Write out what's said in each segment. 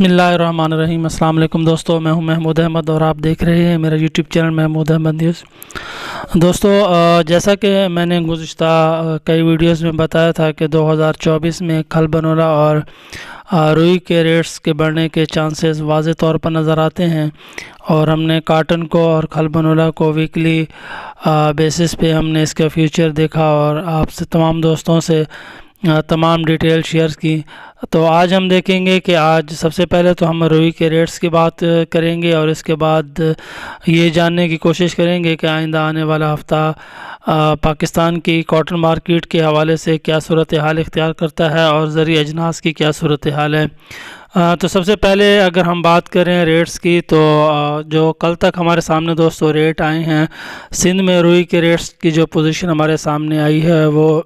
बिस्मिल्लाहिर्रहमानिर्रहीम। अस्सलाम वालेकुम दोस्तों, मैं हूं महमूद अहमद और आप देख रहे हैं मेरा YouTube channel Mahmood Ahmed news. दोस्तों, जैसा कि मैंने गुज़िश्ता कई वीडियोस में बताया था कि 2024 में खल बनोला और रुई के रेट्स के बढ़ने के चांसेस वाज़े तौर पर नज़र आते हैं और हमने काटन को और खल बनोला को वीकली बेसिस पे हमने इसका फ्यूचर देखा और आपसे तमाम दोस्तों से तमाम डिटेल शेयर की। तो आज हम देखेंगे कि आज सबसे पहले तो हम रुई के रेट्स की बात करेंगे और इसके बाद ये जानने की कोशिश करेंगे कि आइंदा आने वाला हफ़्ता पाकिस्तान की कॉटन मार्केट के हवाले से क्या सूरत हाल इख्तियार करता है और ज़रूरी अजनास की क्या सूरत हाल है। तो सबसे पहले अगर हम बात करें रेट्स की, तो जो कल तक हमारे सामने दोस्तों रेट आए हैं, सिंध में रुई के रेट्स की जो पोजीशन हमारे सामने आई है वो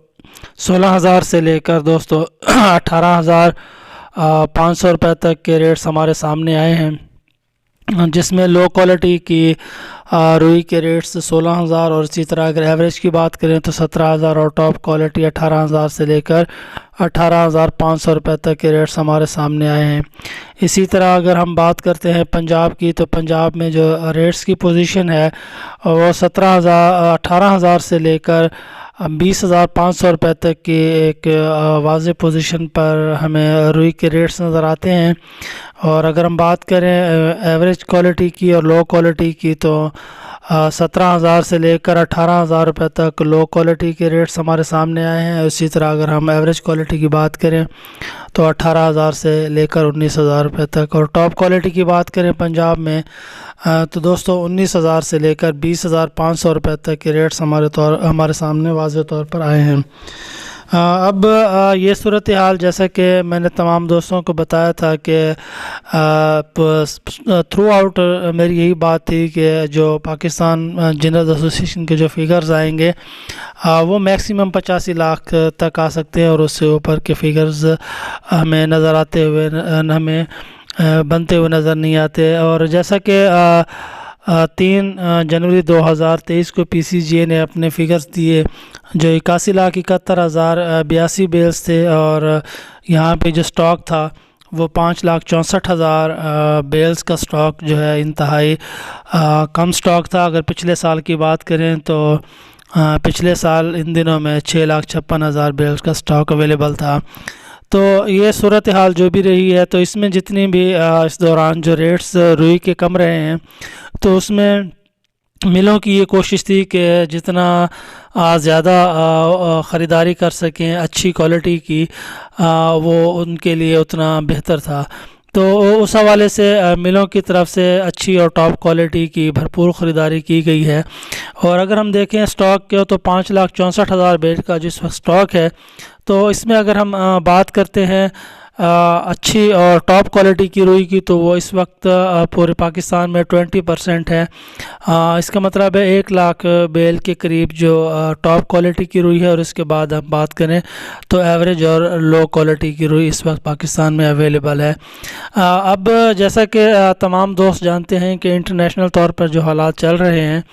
16,000 से लेकर दोस्तों 18,500 रुपये तक के रेट्स हमारे सामने आए हैं, जिसमें लो क्वालिटी की रुई के रेट्स 16,000 और इसी तरह अगर एवरेज की बात करें तो 17,000 और टॉप क्वालिटी 18,000 से लेकर 18,500 रुपये तक के रेट्स हमारे सामने आए हैं। इसी तरह अगर हम बात करते हैं पंजाब की, तो पंजाब में जो रेट्स की पोजीशन है वो 18,000 से लेकर 20,500 रुपये तक की एक वाज़े पोजीशन पर हमें रुई के रेट्स नज़र आते हैं। और अगर हम बात करें एवरेज क्वालिटी की और लो क्वालिटी की, तो 17,000 से लेकर 18,000 रुपये तक लो क्वालिटी के रेट्स हमारे सामने आए हैं। इसी तरह अगर हम एवरेज क्वालिटी की बात करें तो 18,000 से लेकर 19,000 रुपये तक, और टॉप क्वालिटी की बात करें पंजाब में तो दोस्तों 19,000 से लेकर 20,500 रुपये तक के रेट्स हमारे सामने वाज़े तौर पर आए हैं। अब ये सूरत हाल, जैसा कि मैंने तमाम दोस्तों को बताया था कि थ्रू आउट मेरी यही बात थी कि जो पाकिस्तान जिनर्स एसोसिएशन के जो फिगर्स आएंगे वो मैक्सिमम 85 लाख तक आ सकते हैं और उससे ऊपर के फिगर्स हमें नज़र आते हुए हमें बनते हुए नज़र नहीं आते। और जैसा कि 3 जनवरी 2023 को PCGA ने अपने फिगर्स दिए जो 81,71,082 बेल्स थे और यहाँ पे जो स्टॉक था वो 5,64,000 बेल्स का स्टॉक जो है इंतहाई कम स्टॉक था। अगर पिछले साल की बात करें तो पिछले साल इन दिनों में 6,56,000 बेल्स का स्टॉक अवेलेबल था। तो ये सूरत हाल जो भी रही है, तो इसमें जितनी भी इस दौरान जो रेट्स रुई के कम रहे हैं, तो उसमें मिलों की ये कोशिश थी कि जितना ज़्यादा ख़रीदारी कर सकें अच्छी क्वालिटी की, वो उनके लिए उतना बेहतर था। तो उस हवाले से मिलों की तरफ से अच्छी और टॉप क्वालिटी की भरपूर ख़रीदारी की गई है। और अगर हम देखें स्टॉक के, तो 5,64,000 बेल का जिस वक्त स्टॉक है, तो इसमें अगर हम बात करते हैं अच्छी और टॉप क्वालिटी की रुई की, तो वो इस वक्त पूरे पाकिस्तान में 20% है। इसका मतलब है 1 लाख बेल के करीब जो टॉप क्वालिटी की रुई है। और इसके बाद हम बात करें तो एवरेज और लो क्वालिटी की रुई इस वक्त पाकिस्तान में अवेलेबल है। अब जैसा कि तमाम दोस्त जानते हैं कि इंटरनेशनल तौर पर जो हालात चल रहे हैं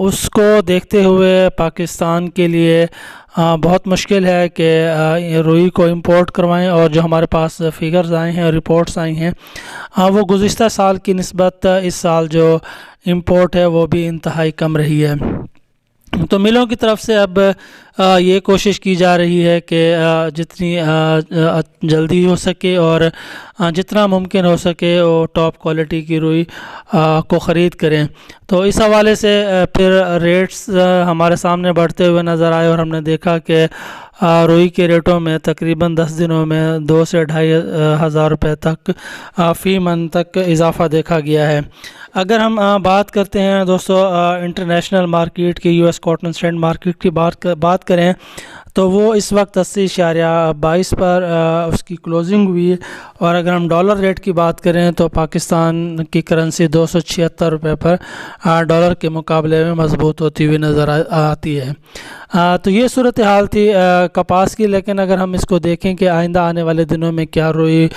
उसको देखते हुए पाकिस्तान के लिए बहुत मुश्किल है कि रुई को इंपोर्ट करवाएं। और जो हमारे पास फिगर्स आए हैं और रिपोर्ट्स आई हैं वो गुज़िश्ता साल की निस्बत इस साल जो इंपोर्ट है वो भी इंतहाई कम रही है। तो मिलों की तरफ से अब ये कोशिश की जा रही है कि जितनी जल्दी हो सके और जितना मुमकिन हो सके वो टॉप क्वालिटी की रुई को ख़रीद करें। तो इस हवाले से फिर रेट्स हमारे सामने बढ़ते हुए नज़र आए और हमने देखा कि रुई के रेटों में तकरीबन 10 दिनों में 2 से 2,500 रुपये तक फ़ी मन तक इजाफ़ा देखा गया है। अगर हम बात करते हैं दोस्तों इंटरनेशनल मार्केट की, US कॉटन स्टैंड मार्केट की बात करें, तो वो इस वक्त 80.22 पर उसकी क्लोजिंग हुई है। और अगर हम डॉलर रेट की बात करें तो पाकिस्तान की करेंसी 276 रुपये पर डॉलर के मुकाबले में मजबूत होती हुई नज़र आती है। तो ये सूरत हाल थी कपास की। लेकिन अगर हम इसको देखें कि आइंदा आने वाले दिनों में क्या रुई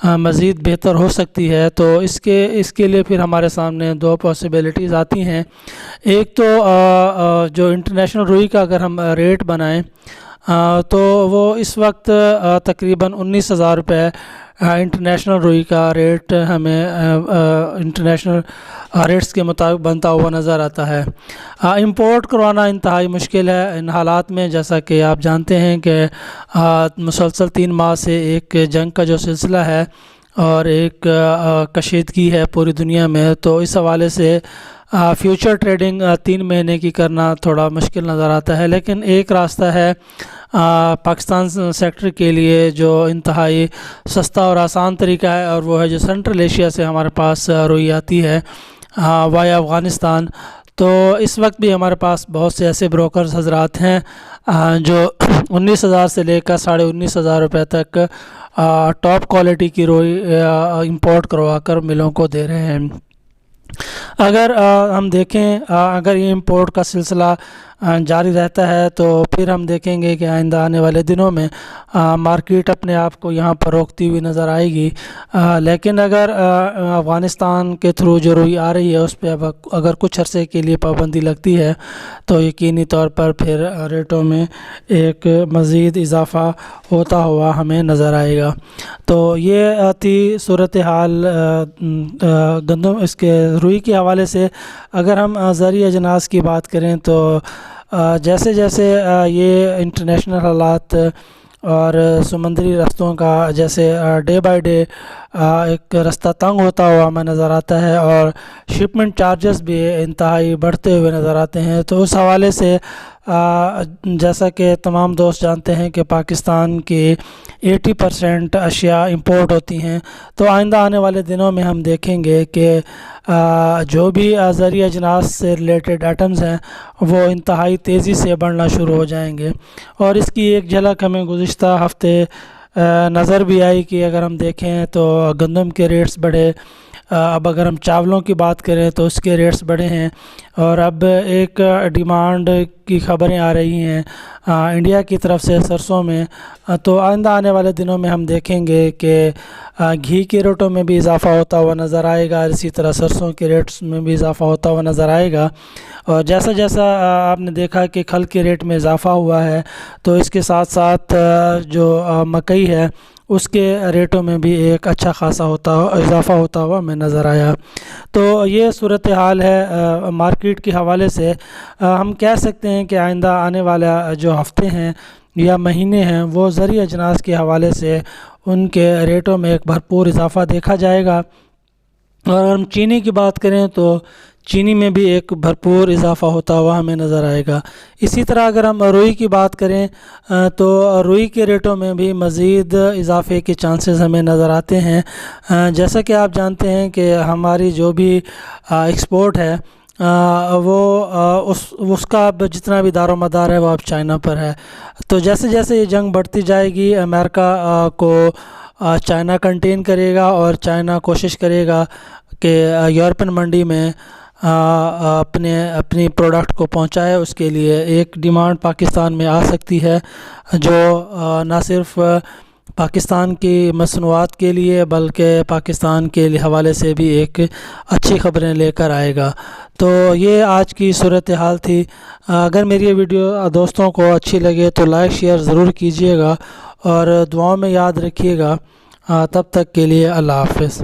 मज़ीद बेहतर हो सकती है, तो इसके लिए फिर हमारे सामने 2 पॉसिबिलिटीज़ आती हैं। एक तो जो इंटरनेशनल रुई का अगर हम रेट बनाएं तो वो इस वक्त तकरीबन 19,000 रुपये انٹرنیشنل روئی کا ریٹ ہمیں انٹرنیشنل ریٹس کے مطابق بنتا ہوا نظر آتا ہے۔ امپورٹ کروانا انتہائی مشکل ہے ان حالات میں، جیسا کہ آپ جانتے ہیں کہ مسلسل 3 ماہ سے ایک جنگ کا جو سلسلہ ہے اور ایک کشیدگی ہے پوری دنیا میں، تو اس حوالے سے فیوچر ٹریڈنگ 3 مہینے کی کرنا تھوڑا مشکل نظر آتا ہے۔ لیکن ایک راستہ ہے پاکستان سیکٹر کے لیے جو انتہائی سستا اور آسان طریقہ ہے، اور وہ ہے جو سینٹرل ایشیا سے ہمارے پاس روئی آتی ہے وایا افغانستان۔ تو اس وقت بھی ہمارے پاس بہت سے ایسے بروکرز حضرات ہیں جو 19,000 سے لے کر 19,500 روپے تک ٹاپ کوالٹی کی روئی امپورٹ کروا کر ملوں کو دے رہے ہیں۔ اگر ہم دیکھیں اگر یہ امپورٹ کا سلسلہ جاری رہتا ہے تو پھر ہم دیکھیں گے کہ آئندہ آنے والے دنوں میں مارکیٹ اپنے آپ کو یہاں پر روکتی ہوئی نظر آئے گی۔ لیکن اگر افغانستان کے تھرو جو روئی آ رہی ہے اس پہ اگر کچھ عرصے کے لیے پابندی لگتی ہے تو یقینی طور پر پھر ریٹوں میں ایک مزید اضافہ ہوتا ہوا ہمیں نظر آئے گا۔ تو یہ تھی صورتحال گندم اس کے روئی کے حوالے سے۔ اگر ہم زرعی اجناس کی بات کریں تو جیسے جیسے یہ انٹرنیشنل حالات اور سمندری رستوں کا جیسے ڈے بائی ڈے ایک رستہ تنگ ہوتا ہوا ہمیں نظر آتا ہے اور شپمنٹ چارجز بھی انتہائی بڑھتے ہوئے نظر آتے ہیں، تو اس حوالے سے جیسا کہ تمام دوست جانتے ہیں کہ پاکستان کی 80% اشیاء امپورٹ ہوتی ہیں، تو آئندہ آنے والے دنوں میں ہم دیکھیں گے کہ جو بھی زرعی اجناس سے ریلیٹڈ آئٹمز ہیں وہ انتہائی تیزی سے بڑھنا شروع ہو جائیں گے۔ اور اس کی ایک جھلک ہمیں گزشتہ ہفتے نظر بھی آئی کہ اگر ہم دیکھیں تو گندم کے ریٹس بڑھے، اب اگر ہم چاولوں کی بات کریں تو اس کے ریٹس بڑھے ہیں، اور اب ایک ڈیمانڈ کی خبریں آ رہی ہیں انڈیا کی طرف سے سرسوں میں۔ تو آئندہ آنے والے دنوں میں ہم دیکھیں گے کہ گھی کے ریٹوں میں بھی اضافہ ہوتا ہوا نظر آئے گا، اسی طرح سرسوں کے ریٹس میں بھی اضافہ ہوتا ہوا نظر آئے گا۔ اور جیسا جیسا آپ نے دیکھا کہ کھل کے ریٹ میں اضافہ ہوا ہے، تو اس کے ساتھ ساتھ جو مکئی ہے اس کے ریٹوں میں بھی ایک اچھا خاصا اضافہ ہوتا ہوا ہمیں نظر آیا۔ تو یہ صورتحال ہے مارکیٹ کے حوالے سے۔ ہم کہہ سکتے ہیں کہ آئندہ آنے والا جو ہفتے ہیں یا مہینے ہیں وہ زرعی اجناس کے حوالے سے ان کے ریٹوں میں ایک بھرپور اضافہ دیکھا جائے گا۔ اور اگر ہم چینی کی بات کریں تو چینی میں بھی ایک بھرپور اضافہ ہوتا ہوا ہمیں نظر آئے گا۔ اسی طرح اگر ہم روئی کی بات کریں تو روئی کے ریٹوں میں بھی مزید اضافے کے چانسز ہمیں نظر آتے ہیں۔ جیسا کہ آپ جانتے ہیں کہ ہماری جو بھی ایکسپورٹ ہے وہ اس کا اب جتنا بھی دار و مدار ہے وہ اب چائنا پر ہے۔ تو جیسے جیسے یہ جنگ بڑھتی جائے گی امریکہ کو چائنا کنٹین کرے گا، اور چائنا کوشش کرے گا کہ یورپین منڈی میں اپنی پروڈکٹ کو پہنچائے۔ اس کے لیے ایک ڈیمانڈ پاکستان میں آ سکتی ہے جو نہ صرف پاکستان کی مصنوعات کے لیے بلکہ پاکستان کے حوالے سے بھی ایک اچھی خبریں لے کر آئے گا۔ تو یہ آج کی صورتحال تھی۔ اگر میری یہ ویڈیو دوستوں کو اچھی لگے تو لائک شیئر ضرور کیجیے گا اور دعاؤں میں یاد رکھیے گا۔ تب تک کے لیے اللہ حافظ۔